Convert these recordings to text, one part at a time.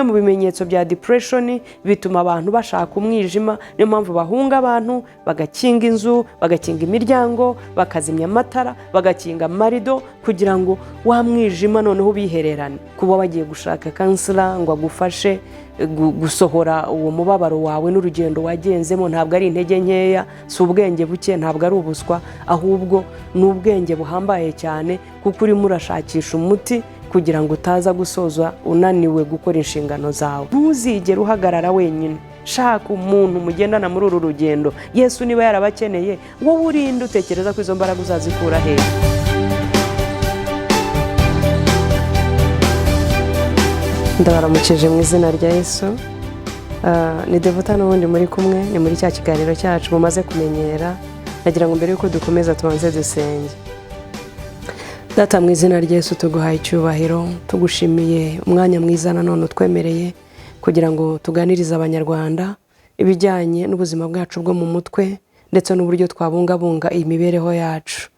mu bimenyetso bya depression bituma abantu bashaka umwijima. Niyo mpamvu bahunga abantu, bagakinga inzu, bagakinga imiryango, bakazimya amatara, bagakinga amarido kugira ngo wa mwijima noneho bihererane. Kuba bagiye gushaka kansela ngo agufashe gusohora uwo mubabaro wawe n'urugendo wagenzemo, ntabwo ari intege nkeya, si ubwenge buke, ntabwo ari ubuswa, ahubwo ni ubwenge buhambaye cyane, kuko urimo urashakisha umuti kugira ngo utaza gusoza unaniwe gukora inshingano zawe. Ntuzigere uhagarara wenyine, shaka umuntu mugendana muri uru rugendo. Yesu niba yarabakeneye, wowe urinde utekereza ko izo mbaraga uzazikura hehe? Ndabaramukije mu izina rya Yesu. Ni Devota n'ubundi muri kumwe, ni muri cya kiganiro cyacu mumaze kumenyera. Nagira ngo mbere yuko dukomeza tubanze dusenge. Data, mu izina rya Yesu tuguhaye icyubahiro, tugushimiye umwanya mwiza nanone utwemereye kugira ngo tuganirize abanyarwanda ibijyanye n'ubuzima bwacu bwo mu mutwe ndetse n'uburyo twabungabunga imibereho yacu.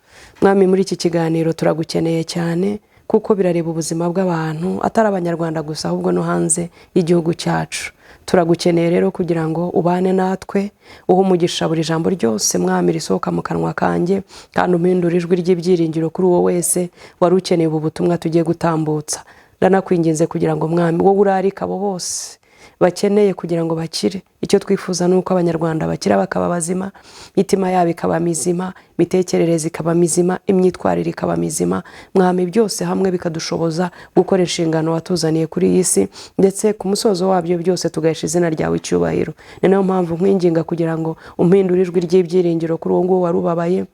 Mwami, muri iki kiganiro turagukeneye cyane, kuko birareba ubuzima bw'abantu atari abanyarwanda gusa, ahubwo no hanze y'igihugu cyacu. Turagukeneye rero kugira ngo ubane natwe, uho umugisha buri jambo ryose Mwami risohoka mu kanwa kanjye, kandi umpindure ijwi ry'ibyiringiro kuri uwo wese wari ukeneye ubu butumwa tugiye gutambutsa. Ndanakwinginze kugira ngo Mwami wowe urarika abo bose bakeneye kugira ngo bakire. Icyo twifuza ni uko abanyarwanda bakira bakaba bazima, imitima yabo ikaba mizima, imitekerereze ikaba mizima, imyitwarire ikaba mizima. Mwami, byose hamwe bikadushoboza gukora inshingano watuzaniye kuri iyi si, ndetse ku musozo wabyo byose tugahesha izina ryawe icyubahiro. Ni nayo mpamvu nkwinginga kugira ngo umpindure ijwi ry'ibyiringiro kuri uwo nguwo warubabaye,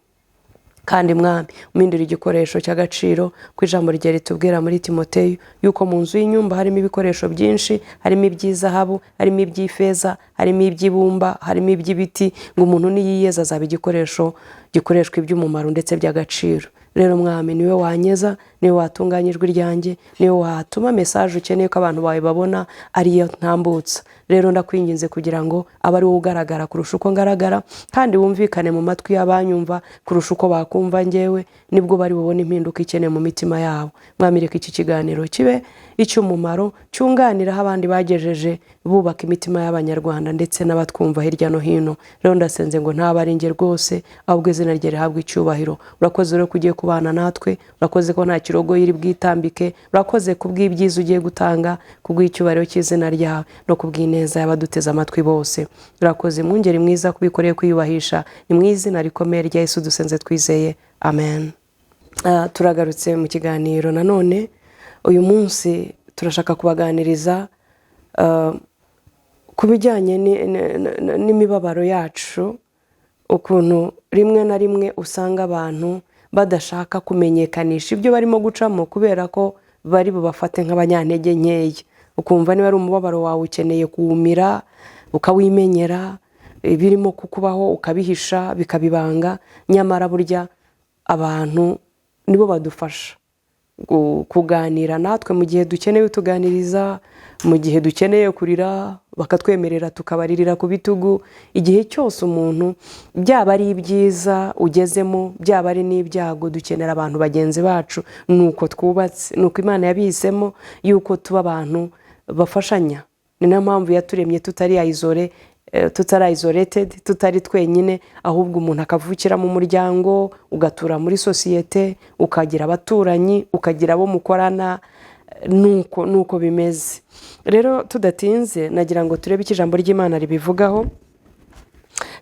kandi Mwami umpindure igikoresho cy'agaciro ku ijambo rye ritubwira muri Timoteyo yuko mu nzu y'inyumba harimo ibikoresho byinshi, harimo iby'izahabu, harimo iby'ifeza, harimo iby'ibumba, harimo iby'ibiti, ngo umuntu niyiyeza azaba igikoresho gikoreshwa iby'umumaro ndetse by'agaciro. Rero Mwami, niwe wanyeza, niwe watunganya ijwi ryanjye, niwe watuma message ukeneye ko abantu bawe babona ariyo ntambutsa. Rero ndakwinginze kugira ngo abe ari wowe ugaragara kurusha uko ngaragara, kandi wumvikane mu matwi y'abanyumva kurusha uko bakumva njyewe, nibwo bari bubone impinduka ikeneye mu mitima yabo. Mwami, reka iki kiganiro kibe icy'umumaro, cyunganiraho abandi bagejeje bubaka imitima y'abanyarwanda ndetse n'abatwumva hirya no hino. Rero ndasenze ngo ntaba ari njye rwose, ahubwo izina rye rihabwe icyubahiro. Urakoze rero kugiye kubana natwe, urakoze ko nta kirogo yiri bwitambike, urakoze kubw'ibyiza ugiye gutanga, kubw'icyubahiro cy'izina ryawe no kubw'ineza y'abaduteze amatwi bose. Urakoze mwungeri mwiza kubikoreye kwiyubahisha, ni mu izina rikomeye rya Yesu dusenze twizeye, amen. Turagarutse mu kiganiro nanone. Uyu munsi turashaka kubaganiriza ku bijyanye n'imibabaro yacu, ukuntu rimwe na rimwe usanga abantu badashaka kumenyekanisha ibyo barimo gucamo kubera ko bari bubafate nk'abanyantege nkeya. Ukumva niba ari umubabaro wawe ukeneye kuwumira ukawimenyera, birimo kukubaho ukabihisha bikabibanga, nyamara burya abantu nibo badufasha kuganira natwe mu gihe dukeneye utuganiriza, mu gihe dukeneye kurira bakatwemerera tukabaririra ku bitugu. Igihe cyose umuntu, byaba ari ibyiza ugezemo, byaba ari n'ibyago, dukenera abantu bagenzi bacu. Nuko twubatse, nuko Imana yabihisemo yuko tuba abantu bafashanya. Ni nayo mpamvu yaturemye tutari isolated, tutari twenyine, ahubwo umuntu akavukira mu muryango, ugatura muri sosiyete, ukagira abaturanyi, ukagira abo mukorana. Nuko bimeze. Rero tudatinze, nagira ngo turebe icyo ijambo ry'Imana ribivugaho,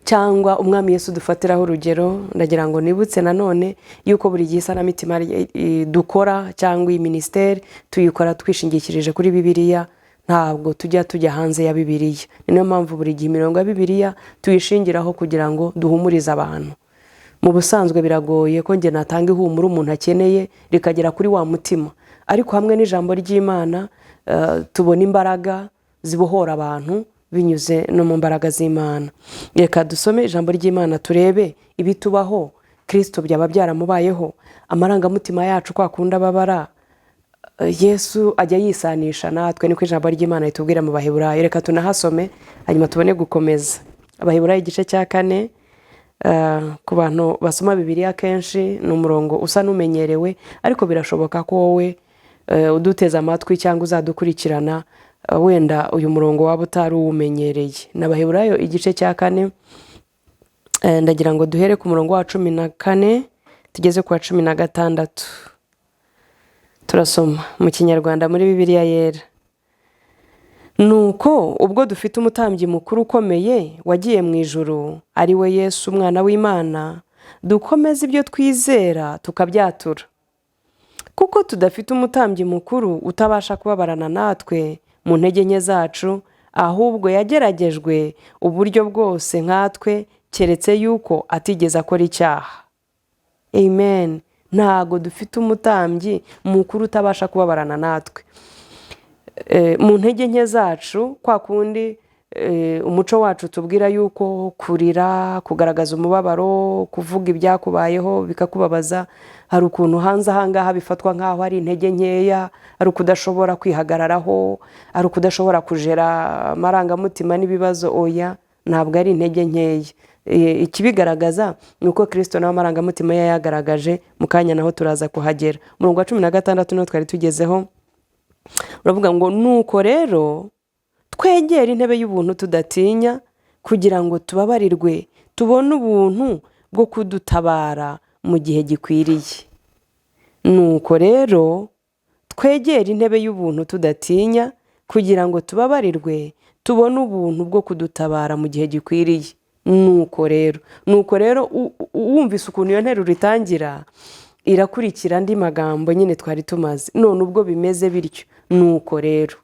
cyangwa umwami Yesu dufatiraho urugero. Ndagira ngo nibutse nanone yuko buri gihe isanamitima dukora cyangwa iyi ministeri tuyikora twishingikirije kuri Bibiliya, ntabwo tujya hanze ya Bibiliya. Ni nayo mpamvu buri gihe imirongo ya Bibiliya tuyishingiraho kugira ngo duhumurize abantu. Mu busanzwe biragoye ko njye natanga ihumure umuntu akeneye rikagera kuri wa mutima, ariko hamwe n'ijambo ry'Imana tubona imbaraga zibohora abantu binyuze no mu mbaraga z'Imana. Reka dusome ijambo ry'Imana turebe ibitubaho Kristo byaba byaramubayeho, amarangamutima yacu kwa kunda babara Yesu ajya yisanisha natwe. Niko ijambo ry'Imana ritubwira mu Baheburayo. Reka tunahasome hanyuma tubone gukomeza. Abaheburayo igice cya 4, ku bantu basoma Bibiliya kenshi ni umurongo usa n'umenyerewe, ariko birashoboka ko wowe uduteza amatwi cyangwa uzadukurikirana wenda uyu murongo waba utari uwumenyereye. n'Abaheburayo igice cya 4, ndagira ngo duhere ku murongo wa 14 tugeze ku wa 16. Turasoma mu Kinyarwanda muri Bibiliya yera. Nuko ubwo dufite umutambyi mukuru ukomeye wagiye mu ijuru, ari we Yesu umwana w'Imana, dukomeze ibyo twizera tukabyatura. Kuko tudafite umutambyi mukuru utabasha kubabarana natwe mu ntege nke zacu, ahubwo yageragejwe uburyo bwose nkatwe, keretse yuko atigeze akora icyaha. Amen. Ntago dufite umutambyi mukuru utabasha kubabarana natwe mu ntege nke zacu, kwa kundi umuco wacu tubwira yuko kurira, kugaragaza umubabaro, kuvuga ibyakubayeho bikakubabaza, hari ukuntu hanze ahangaha bifatwa nk'aho ari intege nkeya, ari ukudashobora kwihagararaho, ari ukudashobora kujera amarangamutima n'ibibazo. Oya, ntabwo ari intege nkeya. Ikibigaragaza ni uko Kristo nawe amarangamutima ye yagaragaje. Mu kanya naho turaza kuhagera. Umurongo wa 16 no twari tugezeho uravuga ngo nuko rero twegera intebe y'ubuntu tudatinya, kugira ngo tubabarirwe, tubone ubuntu bwo kudutabara mu gihe gikwiriye. Nuko rero twegera intebe y'ubuntu tudatinya, kugira ngo tubabarirwe, tubone ubuntu bwo kudutabara mu gihe gikwiriye. Nuko rero wumvise ukuntu iyo nteruro itangira, irakurikira andi magambo nyine twari tumaze. None ubwo bimeze bityo, nuko rero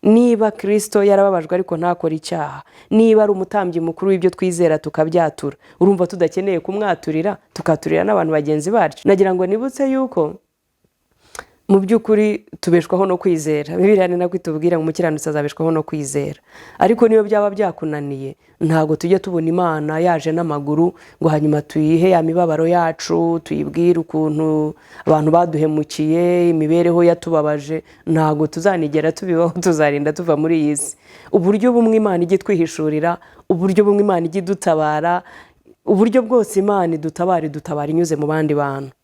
niba Kristo yarababajwe ariko ntakora icyaha, niba ari umutambyi mukuru w'ibyo twizera tukabyatura, urumva tudakeneye kumwaturira, tukaturira n'abantu bagenzi bacu. Nagira ngo nibutse yuko mu by'ukuri tubeshwaho no kwizera. Bibiliya ni nako itubwira ngo umukiranutsi azabeshwaho no kwizera. Ariko niyo byaba byakunaniye, ntago tujye tubona Imana yaje n'amaguru ngo hanyuma tuyihe ya mibabaro yacu, tuyibwire ukuntu abantu baduhemukiye, imibereho yatubabaje. Ntago tuzanigera tubibaho, tuzarinda tuva muri iyi si. Uburyo bumwe Imana ijye twihishurira, uburyo bumwe Imana ijye dutabara, uburyo bwose Imana idutabara inyuze mu bandi bantu.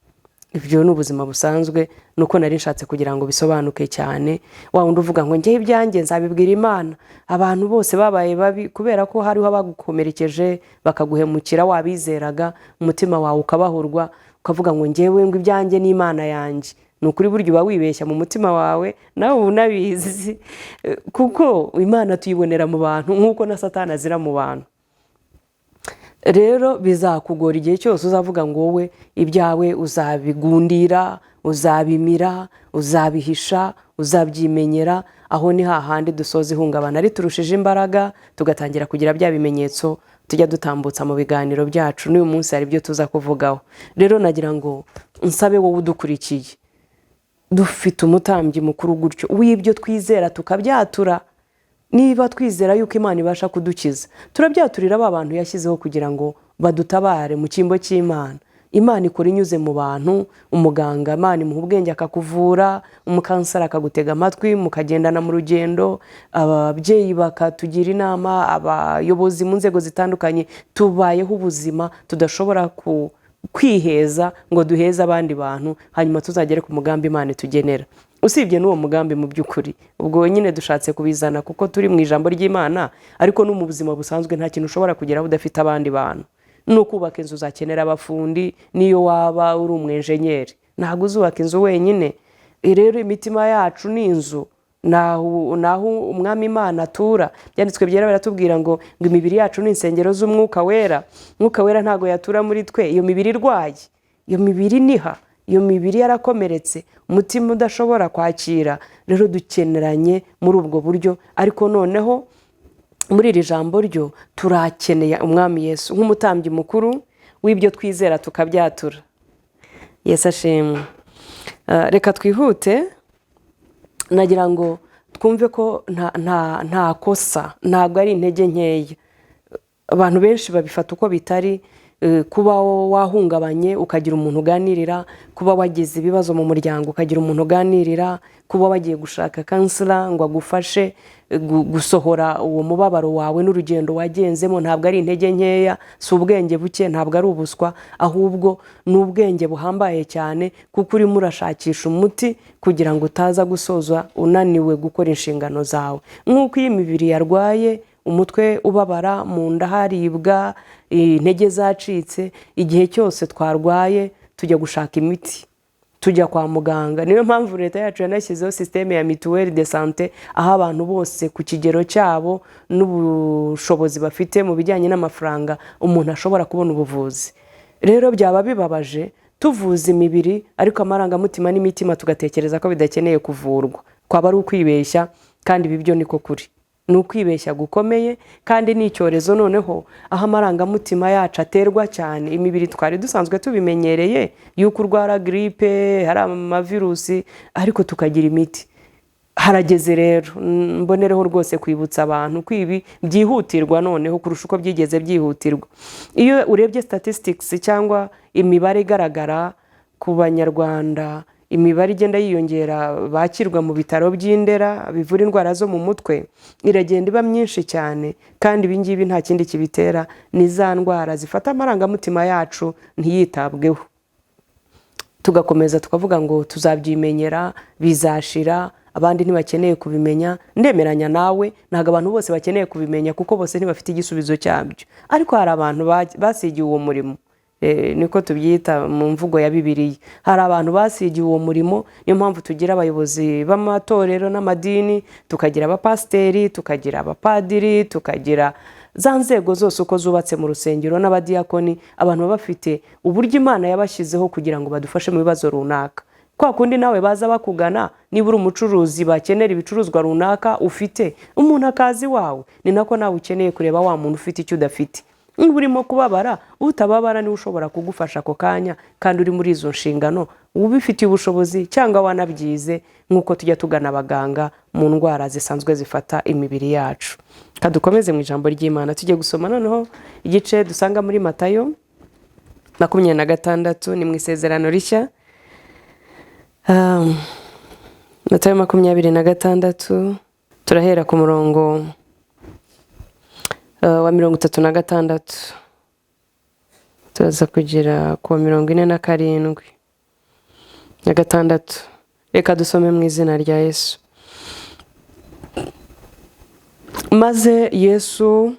Ibyo ni ubuzima busanzwe, nuko nari nshatse kugira ngo bisobanuke cyane. Wa wundi uvuga ngo njye ibyanjye nzabibwira Imana, abantu bose babaye babi kubera ko hariho abagukomerekeje bakaguhemukira, wabizeraga umutima wawe ukabahurwa, ukavuga ngo njyewe ngo ibyanjye ni Imana yanjye. Ni ukuri buryo uba wibeshya mu mutima wawe, nawe unabizi, kuko Imana tuyibonera mu bantu nk'uko na Satani azira mu bantu. Rero bizakugora igihe cyose uzavuga ngo wowe ibyawe uzabigundira, uzabimira, uzabihisha, uzabyimenyera. Aho ni hahandi dusoza ihungabana riturushije imbaraga, tugatangira kugira bya bimenyetso tujya dutambutsa mu biganiro byacu. N'uyu munsi hari ibyo tuza kuvugaho. Rero nagira ngo nsabe wowe udukurikiye, dufite umutambyi mukuru gutyo w'ibyo twizera tukabyatura. Niba twizera yuko Imana ibasha kudukiza, turabyaturira aba bantu yashyizeho kugira ngo badutabare mu cyimbo cy'Imana. Imana ikora inyuze mu bantu. Umuganga Imana imuha ubwenge akakuvura, umukansara akagutega amatwi, mukagendana mu rugendo, ababyeyi bakatugira inama, abayobozi mu nzego zitandukanye. Tubayeho ubuzima tudashobora kwiheza ngo duheze abandi bantu, hanyuma tuzagere ku mugambi Imana itugenera. Usibye n'uwo mugambi mu by'ukuri, ubwo nyine dushatse kubizana kuko turi mu ijambo ry'Imana, ariko no mu buzima busanzwe nta kintu ushobora kugeraho udafite abandi bantu. No kubaka inzu uzakenera abafundi, niyo waba uri umwenjenyeri, ntabwo uzubaka inzu wenyine. Rero imitima yacu ni inzu, naho umwami Imana atura. Byanditswe byera baratubwira ngo imibiri yacu ni insengero z'umwuka wera. Mwuka wera ntago yatura muri twe iyo mibiri irwaye, iyo mibiri niha, iyo mibiri yarakomeretse, umutima udashobora kwakira. Rero dukeneranye muri ubwo buryo. Ariko noneho muri iri jambo ryo turakeneye umwami Yesu nk'umutambyi mukuru w'ibyo twizera tukabyatura. Yesu ashimwe. Reka twihute. Nagira ngo twumve ko nta kosa, ntabwo ari intege nkeya. Abantu benshi babifata uko bitari, kuba wahungabanye ukagira umuntu uganirira, kuba wagize ibibazo mu muryango ukagira umuntu uganirira, kuba wagiye gushaka kansela ngo agufashe gusohora uwo mubabaro wawe n'urugendo wagenzemo. Ntabwo ari intege nkeya, si ubwenge buke, ntabwo ari ubuswa, ahubwo ni ubwenge buhambaye cyane, kuko urimo urashakisha umuti kugira ngo utaza gusoza unaniwe gukora inshingano zawe. Nk'uko iyi mibiri yarwaye, umutwe ubabara, mu nda haribwa, intege zacitse, igihe cyose twarwaye tujya gushaka imiti, tujya kwa muganga. Niyo mpamvu leta yacu yanashyizeho systeme ya mituelle de santé, aho abantu bose ku kigero cyabo n'ubushobozi bafite mu bijyanye n'amafaranga umuntu ashobora kubona ubuvuzi. Rero byaba bibabaje tuvuza imibiri ariko amarangamutima n'imitima tugatekereza ko bidakeneye kuvurwa, kwaba ari ukwibeshya, kandi ibi byo niko kuri. Ni ukwibeshya gukomeye, kandi ni icyorezo noneho aho amarangamutima yacu aterwa cyane. Imibiri twari dusanzwe tubimenyereye yuko urwara gripe, hari amavirusi, ariko tukagira imiti. Harageze rero mbonereho rwose kwibutsa abantu ko ibi byihutirwa noneho kurusha uko byigeze byihutirwa. Iyo urebye statistics cyangwa imibare igaragara ku banyarwanda, imibare igenda yiyongera bakirwa mu bitaro by'Indera bivura indwara zo mu mutwe, iragenda iba myinshi cyane, kandi ibi ngibi nta kindi kibitera, ni za ndwara zifata amarangamutima yacu ntiyitabweho. Tugakomeza tukavuga ngo tuzabyimenyera, bizashira, abandi ntibakeneye kubimenya. Ndemeranya nawe, ntabwo abantu bose bakeneye kubimenya kuko bose ntibafite igisubizo cyabyo, ariko hari abantu basigiye uwo murimo. Niko tubyita mu mvugo ya Bibiliya. Hari abantu basigiye uwo murimo, niyo mpamvu tugira abayobozi b'amatorero n'amadini, tukagira abapasiteri, tukagira abapadiri, tukagira za nzego zose uko zubatse mu rusengero n'abadiyakoni. Abantu baba bafite uburyo Imana yabashyizeho kugira ngo badufashe mu bibazo runaka. Kwa kundi nawe baza bakugana, niba uri umucuruzi bakenera ibicuruzwa runaka ufite, umuntu akazi wawe, ni nako nawe ukeneye kureba wa muntu ufite icyo udafite. Niba urimo kubabara, utababara niwe ushobora kugufasha ako kanya, kandi uri muri izo nshingano ubifitiye ubushobozi cyangwa wanabyize, nk'uko tujya tugana abaganga mu ndwara zisanzwe zifata imibiri yacu. Kadukomeze mu ijambo ry'Imana, tujye gusoma noneho igice dusanga muri Matayo 26, ni mu isezerano rishya. Matayo 26, turahera ku murongo wa 36, turaza kugera ku 47 na 6. Reka dusome mu izina rya Yesu. Maze Yesu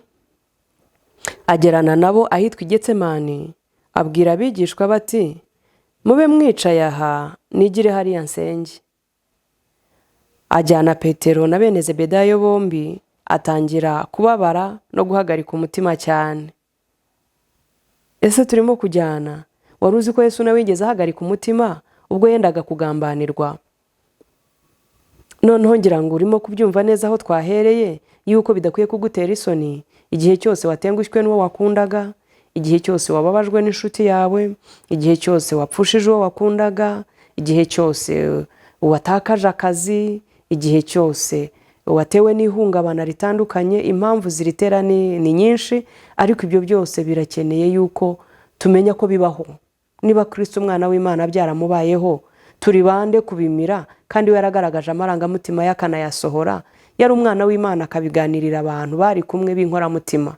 agerana nabo ahitwa i Getsemani, abwira abigishwa bati, mube mwicaye aha, nigire hariya nsenge. Ajyana Petero na bene Zebedayo bombi, atangira kubabara no guhagarika umutima cyane. Ese turimo kujyana? Wari uzi ko Yesu nawe yigeze ahagarika umutima ubwo yendaga kugambanirwa? Noneho ngira ngo urimo kubyumva neza aho twahereye, yuko bidakwiye kugutera isoni igihe cyose watengushywe n'uwo wakundaga, igihe cyose wababajwe n'inshuti yawe, igihe cyose wapfushije uwo wakundaga, igihe cyose watakaje akazi, igihe cyose watewe n'ihungabana ritandukanye. Impamvu ziritera ni nyinshi, ariko ibyo byose birakeneye yuko tumenya ko bibaho. Niba Kristo umwana w'Imana byaramubayeho, turi bande kubimira? Kandi we yaragaragaje amarangamutima yakanayasohora. Yari umwana w'Imana akabiganirira abantu bari kumwe b'inkoramutima.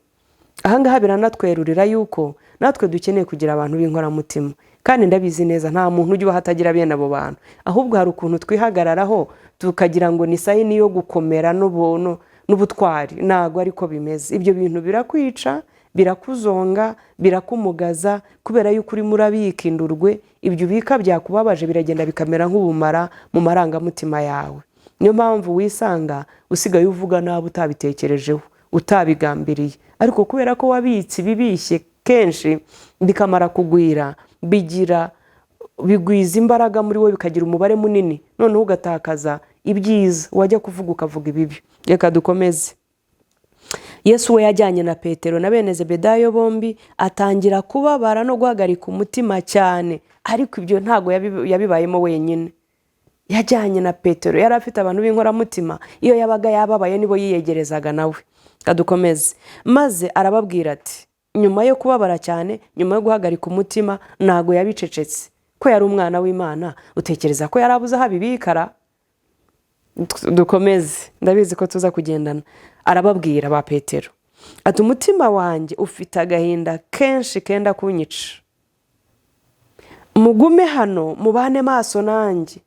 Ahangaha biranatwerurira yuko natwe dukeneye kugira abantu b'inkoramutima, kandi ndabizi neza nta muntu ujya hatagira bene abo bantu. Ahubwo hari ukuntu twihagararaho tukagira ngo ni sayini yo gukomera n'ubutwari. Ntago ariko bimeze. Ibyo bintu birakwica, birakuzonga, birakumugaza, kubera yuko urimo urabika indurwe. Ibyo ubika byakubabaje biragenda bikamera nk'ubumara mu marangamutima yawe. Niyo mpamvu wisanga usigaye uvuga nabi utabitekerejeho, utabigambiriye, ariko kubera ko wabitse bibishye kenshi bikamara kugwira, bigwiza imbaraga muri wowe, bikagira umubare munini, noneho ugatakaza ibyiza. Wajya kuvuga ukavuga ibibi. Reka dukomeze. Yesu we yajyanye na Petero na bene Zebedayo bombi, atangira kubabara no guhagarika umutima cyane. Ariko ibyo ntago yabibayemo wenyine. Yajyanye na Petero, yari afite abantu b'inkoramutima. Iyo yabaga yababaye nibo yiyegerezaga nawe. Kadukomeze. Maze arababwira ati, nyuma yo kubabara cyane, nyuma yo guhagarika umutima, ntago yabicecetse. Ko yari umwana w'Imana, utekereza ko yarabuze aho abibikara? Dukomeze, ndabizi ko tuza kugendana. Arababwira ba Petero ati umutima wanjye ufite agahinda kenshi kenda kunyica, mugume hano mubane maso nanjye.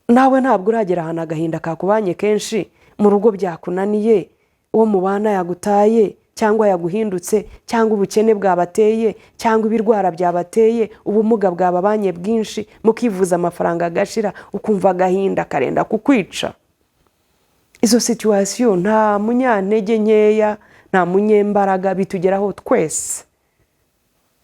Nawe ntabwo uragera ahantu agahinda kakubanye kenshi, mu rugo byakunaniye, uwo mubana yagutaye cyangwa yaguhindutse, cyangwa ubukene bwabateye, cyangwa ibirwara byabateye, ubumuga bwababanye bwinshi, mukivuza amafaranga agashira, ukumva agahinda karenda kukwica. Izo situation nta munyantege nkeya, nta munyembaraga, bitugeraho twese.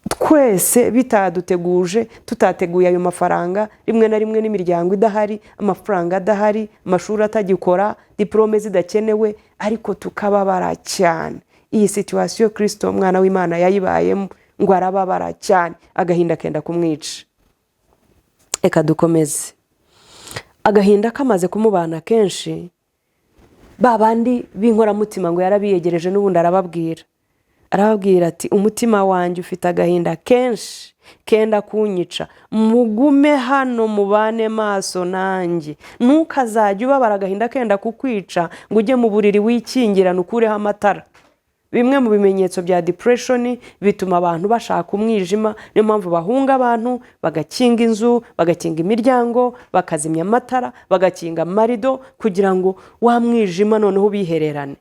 Twese bitaduteguje, tutateguye ayo mafaranga, rimwe na rimwe n'imiryango idahari, amafaranga adahari, amashuri atagikora, diplome zidakenewe, ariko tukababara cyane. Iyi situation Kristo umwana w'Imana yayibayemo, ngo arababara cyane, agahinda kenda kumwica. Eka dukomeze. Agahinda kamaze kumubana kenshi, babandi b'inkoramutima ngo yarabiyegereje, n'ubundi arababwira ati umutima wanjye ufite agahinda kenshi kenda kunyica, mugume hano mubane maso nanjye. Ntukazajye ubabara agahinda kenda kukwica ngo ujye mu buriri wikingirana ukureho amatara. Bimwe mu bimenyetso bya depression bituma abantu bashaka umwijima, niyo mpamvu bahunga abantu, bagakinga inzu, bagakinga imiryango, bakazimya amatara, bagakinga amarido, kugira ngo wa mwijima noneho bihererane.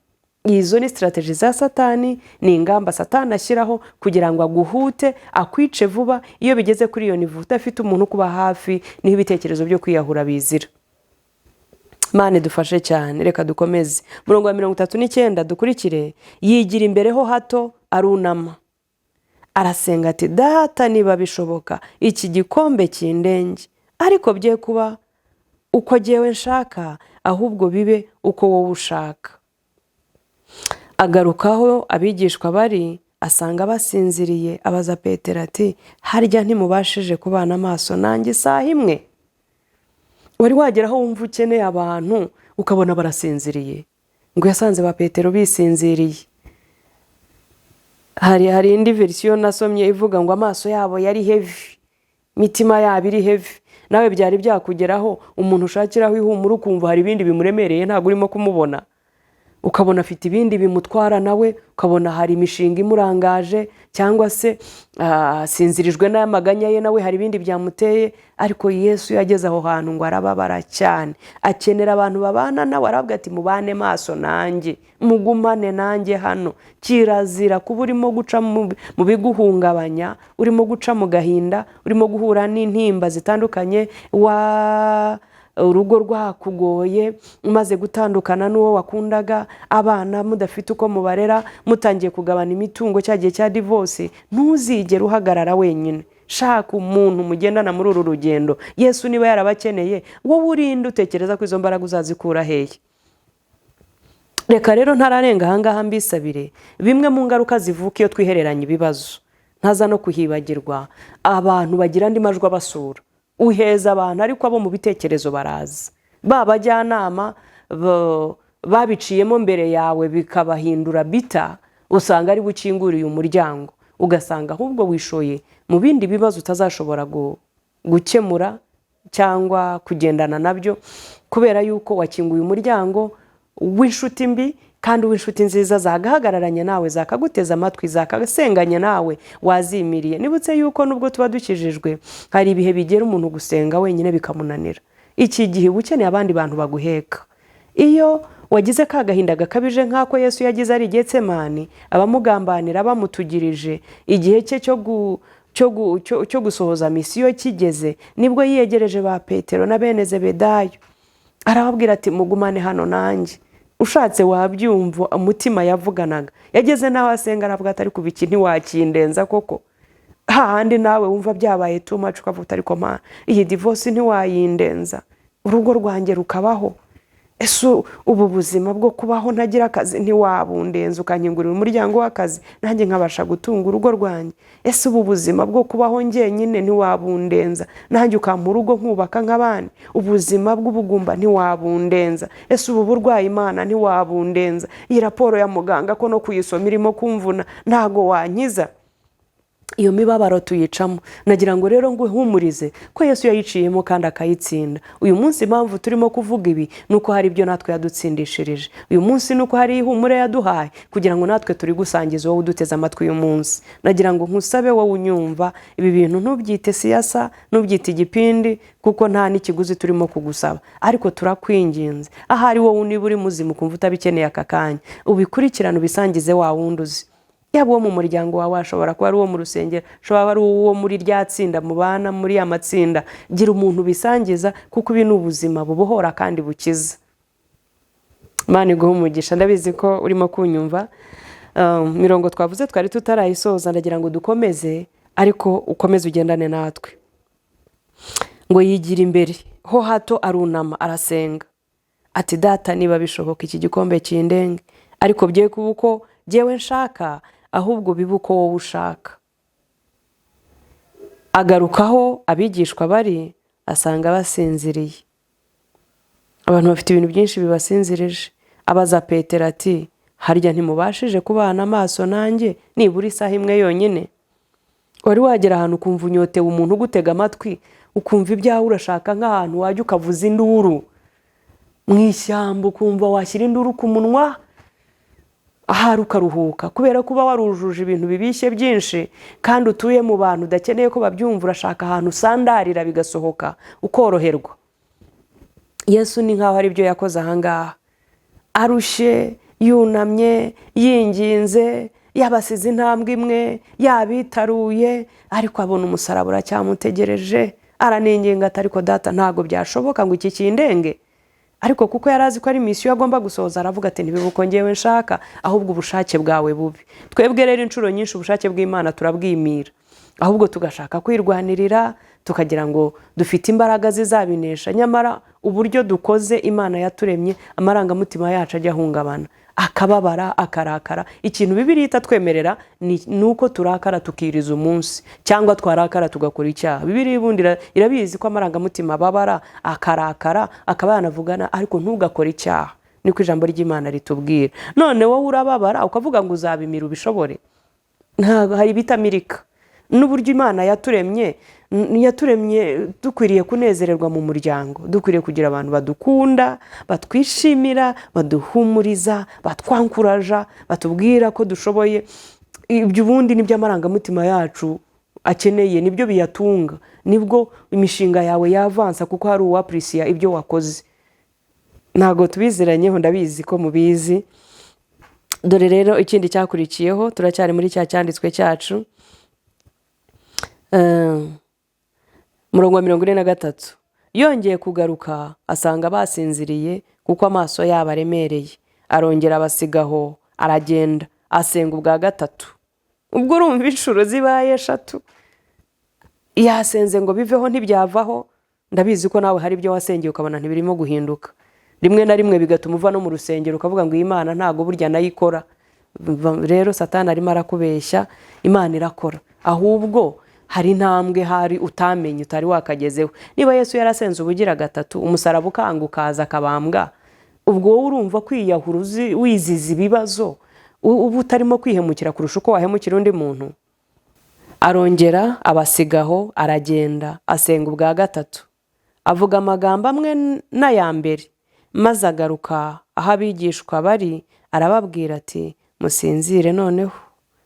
Izo ni strategy za Satani, ni ingamba Satani ashyiraho kugira ngo aguhute, akwice vuba. Iyo bigeze kuri iyo nivo udafite umuntu kuba hafi, niho ibitekerezo byo kwiyahura bizira. Mane dufashe cyane. Reka dukomeze. Murongo wa 39 dukurikire. Yigira imbere ho hato, arunama, arasenga ati data niba bishoboka iki gikombe kindenge, ariko bye kuba uko jyewe nshaka, ahubwo bibe uko wowe ushaka. Agarukaho abigishwa bari, asanga basinziriye, abaza Petero ati harya ntimubashije kubana amaso nanjye isaha imwe? Wari wageraho wumva ukeneye abantu ukabona barasinziriye? Ngo yasanze ba Petero bisinziriye. Hari indi version nasomye ivuga ngo amaso yabo yari heavy, mitima yabo iri heavy. Nawe byari byakugeraho, umuntu ushakiraho ihumura ukumva hari ibindi bimuremereye, ntabwo urimo kumubona, ukabona afite ibindi bimutwara, nawe ukabona hari imishinga imurangaje, cyangwa se sinzirijwe n'amaganya ye, nawe hari ibindi byamuteye. Ariko Yesu yageze aho hantu ngo arababara cyane, akenera abantu babana nawe. Aravuga ati mubane maso nanjye, mugumane nanjye hano. Kirazira kuba urimo guca mu biguhungabanya, urimo guca mu gahinda, urimo guhura n'intimba zitandukanye, urugo rwakugoye, umaze gutandukana n'uwo wakundaga, abana mudafite uko mubarera, mutangiye kugabana imitungo, cyagiye cya divorce. Ntuzigere uhagarara wenyine, shaka umuntu mugendana muri uru rugendo. Yesu niba yarabakeneye, wowe urinde utekereza ko izo mbaraga uzazikura hehe? Reka rero ntararenga ahangaha mbisabire bimwe mu ngaruka zivuka iyo twihereranye ibibazo, ntaza no kuhibagirwa abantu bagira andi majwi abasura. Uheza abantu ariko abo mu bitekerezo baraza, babajyanama babiciyemo mbere yawe bikabahindura bita, usanga ari bukinguriye umuryango, ugasanga ahubwo wishoye mu bindi bibazo utazashobora gukemura cyangwa kugendana nabyo, kubera yuko wakinguye umuryango w'inshuti mbi, kandi w'inshuti nziza zagahagararanye nawe, zakaguteza amatwi, zakasenganye nawe, wazimiriye. Nibutse yuko nubwo tuba dukijijwe, hari ibihe bigera umuntu gusenga wenyine bikamunanira. Iki gihe ukeneye abandi bantu baguheka. Iyo wagize ka gahinda gakabije nk'ako Yesu yagize ari Getsemani, abamugambanira bamutugirije, igihe cye cyo gusohoza misiyo kigeze, nibwo yiyegereje ba Petero na bene Zebedayo, arababwira ati mugumane hano nanjye. Ushatse wabyumva umutima yavuganaga. Yageze naho asenga, aravuga ati ariko iki ntiwakindenza koko? Hahandi nawe wumva byabaye too much, ukavuga ariko iyi divorce ntiwayindenza, urugo rwanjye rukabaho. ese ubu buzima bwo kubaho ntagira akazi ntiwabundenza ukanyingurira umuryango w'akazi nanjye nkabasha gutunga urugo rwanjye? Ese ubu buzima bwo kubaho njyenyine ntiwabundenza nanjye ukampa urugo nkubaka nk'abandi? Ubuzima bw'ubugumba ntiwabundenza? Ese ubu burwayi Imana ntiwabundenza? Iyi raporo ya muganga ko no kuyisoma irimo kumvuna ntago wankiza? Iyo mibabaro tuyicamo. Nagira ngo rero nguhumurize ko Yesu yayiciyemo kandi akayitsinda. Uyu munsi impamvu turimo kuvuga ibi nuko hari ibyo natwe yadutsindishirije. Uyu munsi nuko hari ihumure yaduhaye kugira ngo natwe turi gusangiza wowe uduteze amatwi uyu munsi. Nagira ngo nkusabe wowe unyumva ibi bintu ntubyite siyasa, ntubyite igipindi, kuko nta n'ikiguzi turimo kugusaba, ariko turakwinginze ahari wowe niba uri muzima ukumva utabikeneye aka kanya, ubikurikirane ubisangize wa wundi uzi. Yaba uwo mu muryango wawe, ashobora kuba ari uwo mu rusengero, ashobora ari uwo muri rya tsinda mubana muri ya matsinda. Gira umuntu bisangiza, kuko ibi ni ubuzima bubohora kandi bukiza. Imana iguhe umugisha. Ndabizi ko urimo kunyumva. Mirongo twavuze twari tutarayisoza, ndagira ngo dukomeze, ariko ukomeze ugendane natwe. Ngo yigira imbere ho hato arunama arasenga ati, Data niba bishoboka iki gikombe kindenge, ariko bye kuko jyewe nshaka, ahubwo bibe uko wowe ushaka. Agarukaho abigishwa bari, asanga basinziriye. Abantu bafite ibintu byinshi bibasinzirije. Abaza Petero ati, harya ntimubashije kubana amaso nanjye nibura isaha imwe yonyine? Wari wagera ahantu ukumva unyotewe umuntu ugutega amatwi, ukumva ibyawe urashaka nk'ahantu wajya ukavuza induru mu ishyamba, ukumva washyira induru ku munwa, ahari ukaruhuka, kubera kuba warujuje ibintu bibishye byinshi kandi utuye mu bantu udakeneye ko babyumva. Urashaka ahantu usandarira bigasohoka ukoroherwa. Yesu ni nkaho ari byo yakoze ahangaha. Arushe, yunamye, yinginze, yabasize intambwe imwe, yabitaruye, ariko abona umusaraba uracyamutegereje. Araninginga ati, ariko Data ntabwo byashoboka ngo iki kindenge. Ariko kuko yari azi ko ari misiyo agomba gusohoza, aravuga ati, ntibibuko njyewe nshaka, ahubwo ubushake bwawe bube. Twebwe rero inshuro nyinshi ubushake bw'Imana turabwimira, ahubwo tugashaka kwirwanirira, tukagira ngo dufite imbaraga zizabinesha. Nyamara uburyo dukoze Imana yaturemye, amarangamutima yacu ajya ahungabana, akababara, akarakara. Ikintu Bibiliya itatwemerera ni uko turakara tukiriza umunsi, cyangwa twarakara tugakora icyaha. Bibiliya ibundi irabizi ko amarangamutima babara, akarakara, akaba yanavugana, ariko ntugakore icyaha. Niko ijambo ry'Imana ritubwira. None wowe urababara ukavuga ngo uzabimira ubishobore? Ntabwo hari bitamirika. N'uburyo Imana yaturemye dukwiriye kunezererwa mu muryango, dukwiriye kugira abantu badukunda, batwishimira, baduhumuriza, batwankuraja, batubwira ko dushoboye. Ibyo ubundi nibyo amarangamutima yacu akeneye, nibyo biyatunga, nibwo imishinga yawe yavansa, kuko hari uwaprisiya ibyo wakoze. Ntabwo tubiziranyeho, ndabizi ko mubizi. Dore rero ikindi cyakurikiyeho, turacyari muri cya cyanditswe cyacu. Murongo wa 43. Yongeye kugaruka asanga basinziriye, kuko amaso yabo aremereye. Arongera abasigaho, aragenda, asenga ubwa gatatu. Ubwo urumva inshuro zibaye 3. Yasenze ngo biveho ntibyavaho. Ndabizi ko nawe hari ibyo wasengeye ukabona ntibirimo guhinduka. Rimwe na rimwe bigatuma uva no mu rusengero ukavuga ngo Imana ntago burya nayikora. Rero Satani arimo arakubeshya. Imana irakora, ahubwo hari intambwe hari utamenye, utari wakagezeho. Niba Yesu yarasenze ubugira gatatu, umusaraba ukangukaza akabambwa, ubwo wowe urumva kwiyahura wiziza ibibazo, ubu utarimo kwihemukira kurusha uko wahemukira undi muntu. Arongera abasigaho, aragenda, asenga ubwa gatatu. Avuga amagambo amwe n'aya mbere, maze agaruka aho abigishwa bari, arababwira ati, musinzire noneho,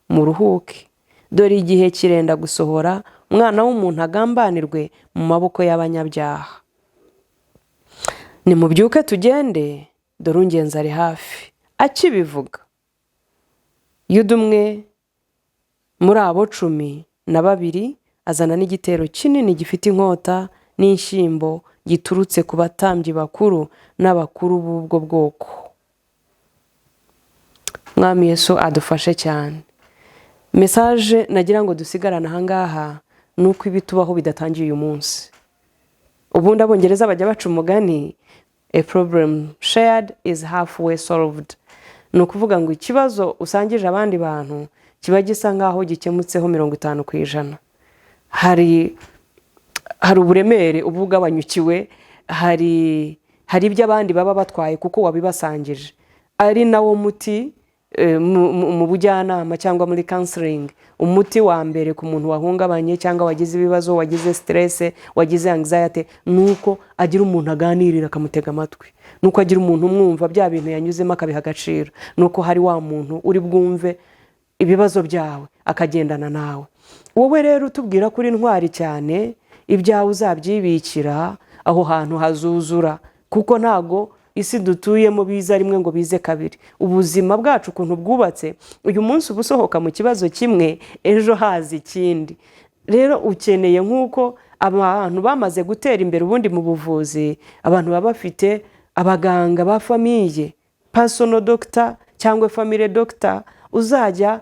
muruhuke. Dore igihe kirenda gusohora, Umwana w'umuntu agambanirwe mu maboko y'abanyabyaha. Nimubyuke tugende, dore ungenzi ari hafi. Akibivuga, Yuda umwe muri abo 12 azana n'igitero kinini gifite inkota n'inshyimbo, giturutse ku batambyi bakuru n'abakuru b'ubwo bwoko. Mwami Yesu adufashe cyane. Message nagira ngo dusigarana ahangaha nuko ibitubaho bidatangiye uyu munsi. Ubundi Abongereza bajya baca umugani, a problem shared is halfway solved. Ni ukuvuga ngo ikibazo usangije abandi bantu kiba gisa nk'aho gikemutseho 50%. Hari uburemere uba ugabanyukiwe, hari ibyo abandi baba batwaye kuko wabibasangije. Ari nawo muti mu bujyanama cyangwa muri counseling, umuti wa mbere ku muntu wahungabanye cyangwa wagize ibibazo, wagize stress, wagize anxiety, nuko agira umuntu aganirira akamutega amatwi, nuko agira umuntu umwumva bya bintu yanyuzemo akabiha agaciro, nuko hari wa muntu uri bwumve ibibazo byawe akagendana nawe. Wowe rero utubwira kuri intwari cyane, ibyawe uzabyibikira aho hantu hazuzura, kuko ntago isi dutuyemo biza rimwe ngo bize kabiri. Ubuzima bwacu ukuntu bwubatse, uyu munsi ubusohoka mu kibazo kimwe, ejo haza ikindi. Rero ukeneye nk'uko abantu bamaze gutera imbere ubundi mu buvuzi, abantu baba bafite abaganga ba famiye, personal doctor cyangwa family doctor, uzajya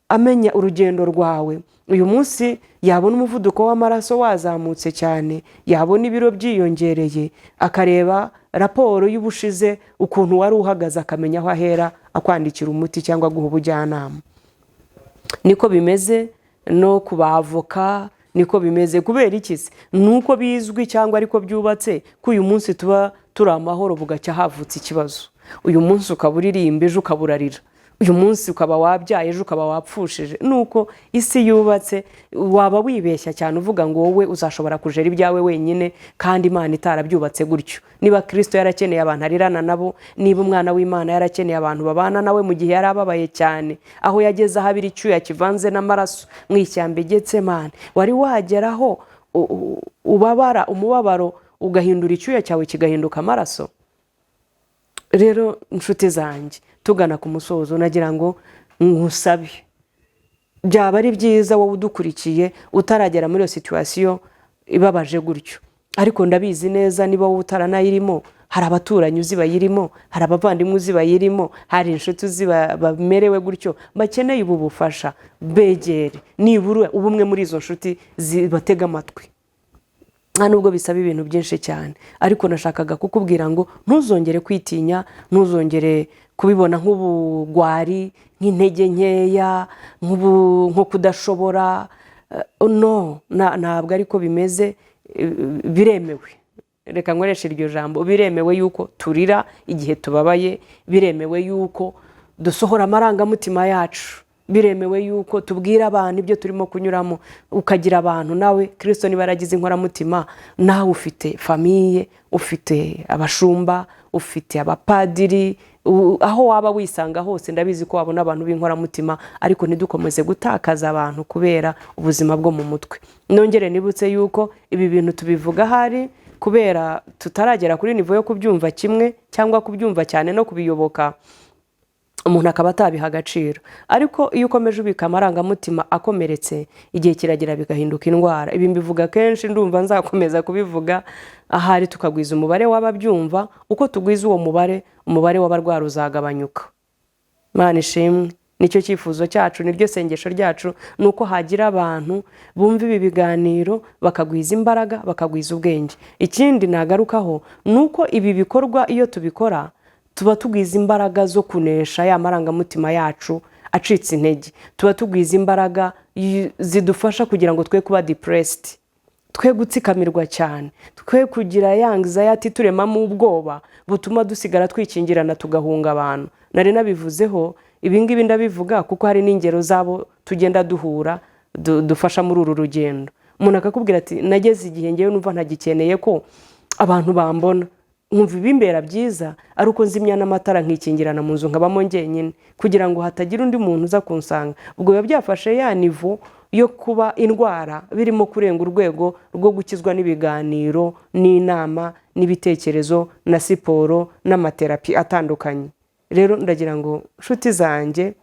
amenya urugendo rwawe. Uyu munsi yabona umuvuduko w'amaraso wazamutse cyane, yabona ibiro byiyongereye, akareba raporo y'ubushize ukuntu wari uhagaze, akamenya aho ahera akwandikira umuti cyangwa guha ubujyanama. Niko bimeze no kubavoka, niko bimeze. Kubera ikizi nuko bizwi cyangwa ariko byubatse ko uyu munsi tuba turi amahoro, bugacya havutse ikibazo. Uyu munsi ukaba uririmba, ejo ukaburarira. Uyu munsi ukaba wabyaye, ejo ukaba wapfushije. Nuko isi yubatse, waba wibeshya cyane uvuga ngo wowe uzashobora kujera ibyawe wenyine, kandi Imana itarabyubatse gutyo. Niba Kristo yarakeneye abantu arirana nabo, niba umwana w'Imana yarakeneye abantu babana nawe mu gihe yari ababaye cyane, aho yageze ahabira icyuya kivanze n'amaraso mu ishyamba Getsemane, wari wageraho ubabara umubabaro ugahindura icyuya cyawe kigahinduka amaraso. Rero inshuti zanjye, tugana ku musozo, nagira ngo ngusabe, byaba ari byiza wowe udukurikiye utaragera muri iyo situation ibabaje gutyo, ariko ndabizi neza niba wowe utaranayirimo, hari abaturanyi uzi bayirimo, hari abavandimwe uzi bayirimo, hari inshuti uzi bamerewe gutyo, bakeneye ubu bufasha, begere. Nibura ubumwe muri izo nshuti zibatega amatwi. Nubwo bisaba ibintu byinshi cyane, ariko nashakaga kukubwira ngo ntuzongere kwitinya, ntuzongere kubibona nk'ubugwari, nk'intege nkeya, nko kudashobora. No, ntabwo ariko bimeze. Biremewe, reka nkoreshe iryo jambo, biremewe yuko turira igihe tubabaye, biremewe yuko dusohora amarangamutima yacu, biremewe yuko tubwira abantu ibyo turimo kunyuramo, ukagira abantu nawe. Kristo niba yaragize inkoramutima, nawe ufite famiye, ufite abashumba, ufite abapadiri, aho waba wisanga hose ndabizi ko wabona abantu b'inkoramutima, ariko ntidukomeze gutakaza abantu kubera ubuzima bwo mu mutwe. Nongere nibutse yuko ibi bintu tubivuga hari kubera tutaragera kuri nivo yo kubyumva kimwe cyangwa kubyumva cyane no kubiyoboka, umuntu akaba atabiha agaciro. Ariko iyo ukomeje ubika amarangamutima akomeretse, igihe kiragira bigahinduka indwara. Ibi mbivuga kenshi, ndumva nzakomeza kubivuga. Ahari tukagwiza umubare w'ababyumva, uko tugwiza uwo umubare w'abarwara uzagabanyuka. Imana ishimwe. Nicyo cyifuzo cyacu, niryo sengesho ryacu, nuko hagira abantu bumva ibi biganiro bakagwiza imbaraga, bakagwiza ubwenge. Ikindi nagarukaho nuko ibi bikorwa iyo tubikora, tuba tugwiza imbaraga zo kunesha ya marangamutima yacu acitse intege. Tuba tugwiza imbaraga zidufasha kugira ngo twe kuba depressed, twe gutsikamirwa cyane, twe kugira ya anxiety turemamo ubwoba butuma dusigara twikingirana tugahunga abantu. Nari nabivuzeho, ibingibi ndabivuga kuko hari n'ingero zabo tugenda duhura dufasha muri uru rugendo. Umuntu akakubwira ati nageze igihe ngewe numva ntagikeneye ko abantu bambona, nkumva ibimbera byiza ari uko nzimya n'amatara nkikingirana mu nzu nkabamo njyenyine kugira ngo hatagira undi muntu uza kunsanga. Ubwo biba byafashe ya nivo yo kuba indwara birimo kurenga urwego rwo gukizwa n'ibiganiro n'inama n'ibitekerezo na siporo n'amaterapi atandukanye. Rero ndagira ngo nshuti zanjye,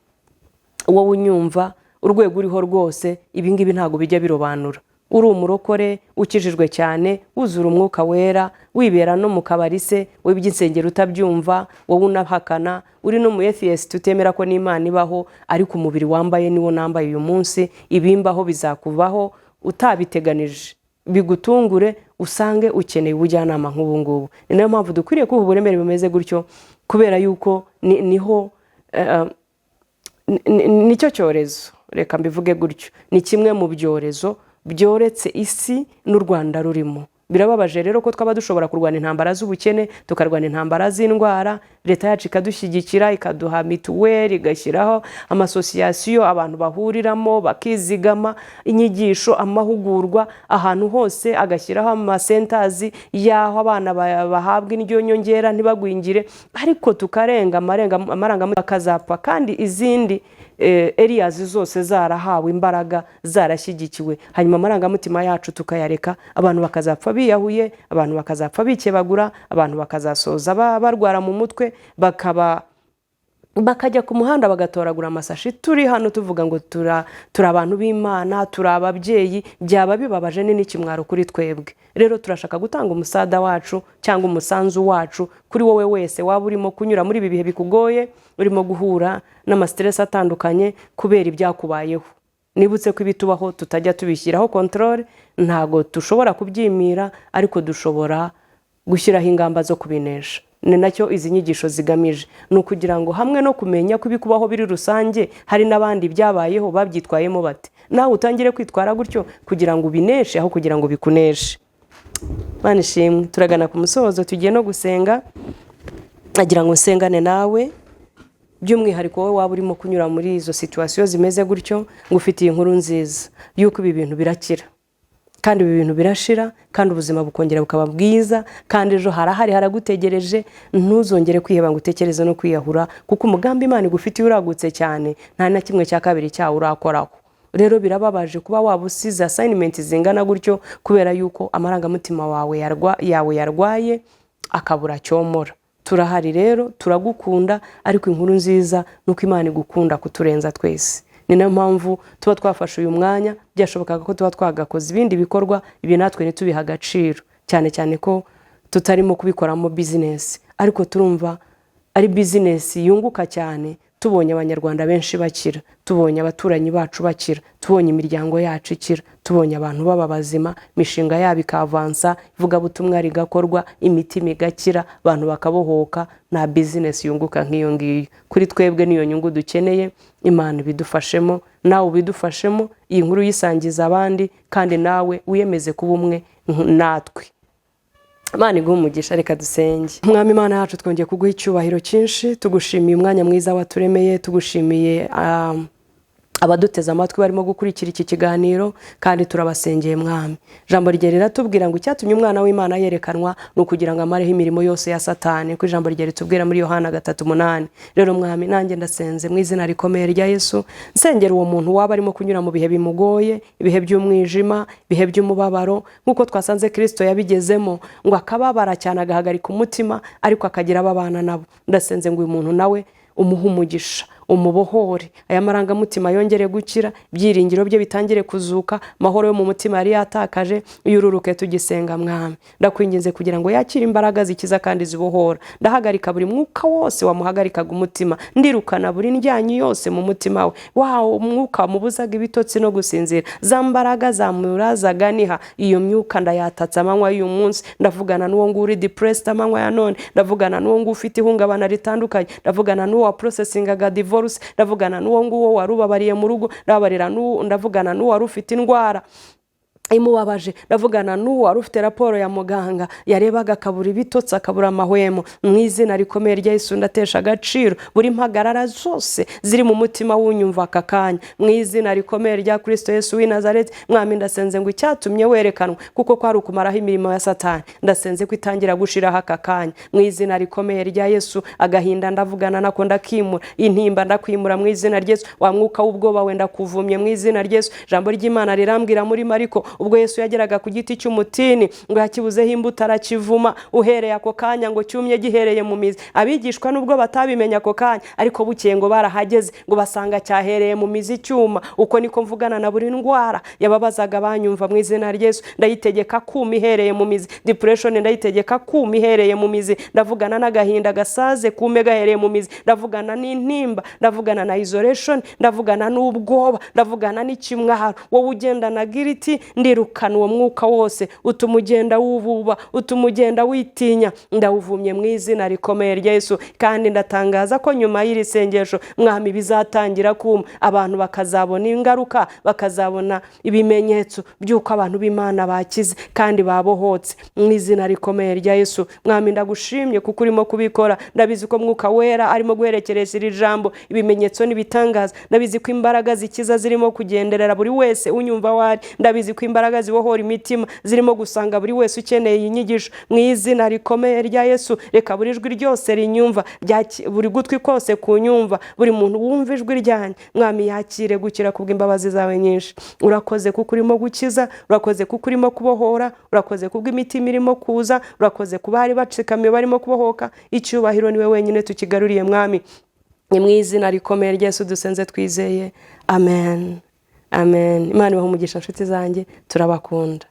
wowe unyumva, urwego uriho rwose, ibingibi ntago bijya birobanura. Uri umurokore ukijijwe cyane, wuzura umwuka wera, wibera no mu kabari se, w'iby'insengero utabyumva, wowe unahakana, uri no mu atheist utemera ko n'Imana ibaho, ariko umubiri wambaye niwo nambaye uyu munsi, ibimbaho bizakuvaho utabiteganije. bigutungure usange ukeneye ubujyanama nk'ubu ngubu. Ni nayo mpamvu dukwiriye kuba uburemere bumeze gutyo, kubera yuko niho nicyo cyorezo, reka mbivuge gutyo, ni kimwe mu byorezo byoretse isi n'u Rwanda rurimo. Birababaje rero ko twaba dushobora kurwana intambara z'ubukene, tukarwana intambara z'indwara, leta yacu ikadushyigikira, ikaduha mituweli, igashyiraho amasosiyasiyo abantu bahuriramo bakizigama, inyigisho, amahugurwa ahantu hose, agashyiraho amasentazi y'aho abana bahabwa indyo nyongera ntibagwingire, ariko tukarenga amarangamutima akazapfa, kandi izindi areas zose zarahawe imbaraga, zarashyigikiwe, hanyuma amarangamutima yacu tukayareka, abantu bakazapfa biyahuye, abantu bakazapfa bikebagura, abantu bakazasoza barwara mu mutwe, bakajya ku muhanda bagatoragura amasashi. Turi hano tuvuga ngo turi abantu b'Imana, turi ababyeyi, byaba bibabaje n'ikimwaro kuri twebwe. Rero turashaka gutanga umusada wacu cyangwa umusanzu wacu kuri wowe wese waba urimo kunyura muri ibi bihe bikugoye, urimo guhura n'amastress atandukanye kubera ibyakubayeho. Nibutse ko ibitubaho tutajya tubishyiraho control, ntago dushobora kubyimira, ariko dushobora gushyiraho ingamba zo kubinesha. Ni nacyo izi nyigisho zigamije, ni ukugira ngo hamwe no kumenya ko ibikubaho biri rusange, hari n'abandi byabayeho babyitwayemo bate, nawe utangire kwitwara gutyo kugira ngo ubineshe aho kugira ngo bikuneshe. Mana ishimwe, turagana ku musozo, tugiye no gusenga. Nagira ngo nsengane nawe, by'umwihariko wowe waba urimo kunyura muri izo situation zimeze gutyo, ngo ufitiye inkuru nziza yuko ibi bintu birakira, kandi ibi bintu birashira, kandi ubuzima bukongera bukaba bwiza, kandi ejo haragutegereje. Ntuzongere kwiheba ngo utekereze no kwiyahura, kuko umugambi Imana igufitiye uragutse cyane, nta na kimwe cya kabiri cyawo urakoraho. Rero birababaje kuba waba usize assignment zingana gutyo kubera yuko amarangamutima yawe yarwaye akabura cyomora. Turahari rero, turagukunda, ariko inkuru nziza nuko Imana igukunda kuturenza twese. Ni nayo mpamvu tuba twafashe uyu mwanya, byashobokaga ko tuba twagakoze ibindi bikorwa, ibi natwe ntitubiha agaciro, cyane cyane ko tutarimo kubikoramo business, ariko turumva ari business yunguka cyane. Tubonye abanyarwanda benshi bakira, tubonye abaturanyi bacu bakira, tubonye imiryango yacu ikira, tubonye abantu baba bazima, mishinga yabo ikavansa, ivuga butumwa rigakorwa, imitima igakira, abantu bakabohoka. Na business yunguka nk'iyo ngiyo. Kuri twebwe niyo nyungu dukeneye. Imana ibidufashemo, nawe ubidufashemo, iyi nkuru yisangiza abandi, kandi nawe wiyemeze kuba umwe natwe. Imana iguhe umugisha. Reka dusenge. Mwami Imana yacu, twongeye kuguha icyubahiro cyinshi, tugushimiye umwanya mwiza waturemeye, tugushimiye abaduteze amatwi barimo gukurikira iki kiganiro, kandi turabasengeye Mwami. Ijambo rye riratubwira ngo icyatumye umwana w'Imana yerekanwa ni ukugira ngo amareho imirimo yose ya Satani, ko ijambo rye ritubwira muri Yohana 3:8. Rero Mwami, nanjye ndasenze mu izina rikomeye rya Yesu, nsengera uwo muntu waba arimo kunyura mu bihe bimugoye, ibihe by'umwijima, ibihe by'umubabaro, nkuko twasanze Kristo yabigezemo, ngo akababara cyane agahagarika umutima, ariko akagira ababana nabo. Ndasenze ngo uyu muntu nawe umuhe umugisha, umubohore, aya marangamutima yongere gukira, byiringiro bye bitangire kuzuka, mahoro yo mu mutima yari yatakaje yururuke. Tugisenga Mwami, ndakwinginze kugira ngo yakire imbaraga zikiza kandi zibohora. Ndahagarika buri mwuka wose wamuhagarikaga umutima, ndirukana buri ndyanyi yose mu mutima we, wawo umwuka mubuzaga ibitotsi no gusinzira, za mbaraga zamurazaga niha, iyo myuka ndayatatsa amanywa y'uyu munsi. Ndavugana n'uwo ngo uri depressed amanywa ya none, ndavugana n'uwo ngo ufite ihungabana ritandukanye, ndavugana n'uwo wa processingaga divorce, ndavugana n'uwo nguwo warubabariye mu rugo, ndavugana n'uwo wari ufite indwara imubabaje, ndavugana n'uwo wari ufite raporo ya muganga yarebaga akabura ibitotsi akabura amahwemo. Mu izina rikomeye rya Yesu ndatesha agaciro buri mpagarara zose ziri mu mutima w'unyumva aka kanya, mu izina rikomeye rya Kristo Yesu w'i Nazareti. Mwami, ndasenze ngo icyatumye werekanwa kuko kwari ukumaraho imirimo ya Satani, ndasenze ko itangira gushiraho aka kanya, mu izina rikomeye rya Yesu. Agahinda ndavugana nako ndakimura, intimba ndakwimura mu izina rya Yesu. Wa mwuka w'ubwoba wenda kuvumye mu izina rya Yesu. Ijambo ry'Imana rirambwira muri Mariko, ubwo Yesu yageraga ku giti cy'umutini ngo yakibuzeho imbuto arakivuma, uhereye ako kanya ngo cyumye gihereye mu mizi. Abigishwa nubwo batabimenya ako kanya, ariko bukeye ngo barahageze ngo basanga cyahereye mu mizi cyuma. Uko niko mvugana na buri ndwara yababazaga banyumva mu izina rya Yesu. Ndayitegeka kuma ihereye mu mizi. Depression ndayitegeka kuma ihereye mu mizi. Ndavugana n'agahinda gasaze kume gahereye mu mizi. Ndavugana n'intimba, ndavugana na isolation, ndavugana n'ubwoba, ndavugana n'ikimwaro. Wowe ugendana giriti ndirukana uwo mwuka wose utuma ugenda wububa, utuma ugenda witinya, ndawuvumye mu izina rikomeye rya Yesu. Kandi ndatangaza ko nyuma y'iri sengesho mwami bizatangira kuma, abantu bakazabona ingaruka, bakazabona ibimenyetso by'uko abantu b'Imana bakize kandi babohotse mu izina rikomeye rya Yesu. Mwami ndagushimye kuko urimo kubikora. Ndabizi ko Mwuka Wera arimo guherekereza iri jambo ibimenyetso n'ibitangaza. Ndabizi ko imbaraga zikiza zirimo kugenderera buri wese unyumva wari. Ndabizi ko imbaraga zibohora imitima zirimo gusanga buri wese ukeneye iyi nyigisho mu izina rikomeye rya Yesu. Reka buri jwi ryose rinyumva, buri gutwi kose kunyumva, buri muntu wumva ijwi ryanjye mwami yakire gukira kubw'imbabazi zawe nyinshi. Urakoze kuko urimo gukiza, urakoze kuko urimo kubohora, urakoze kubwo imitima irimo kuza, urakoze kuba bari bacikamiye barimo kubohoka. Icyubahiro niwe wenyine tukigaruriye mwami. Ni mu izina rikomeye rya Yesu dusenze twizeye, amen, amen. Imana ibahe umugisha nshuti zanjye, turabakunda.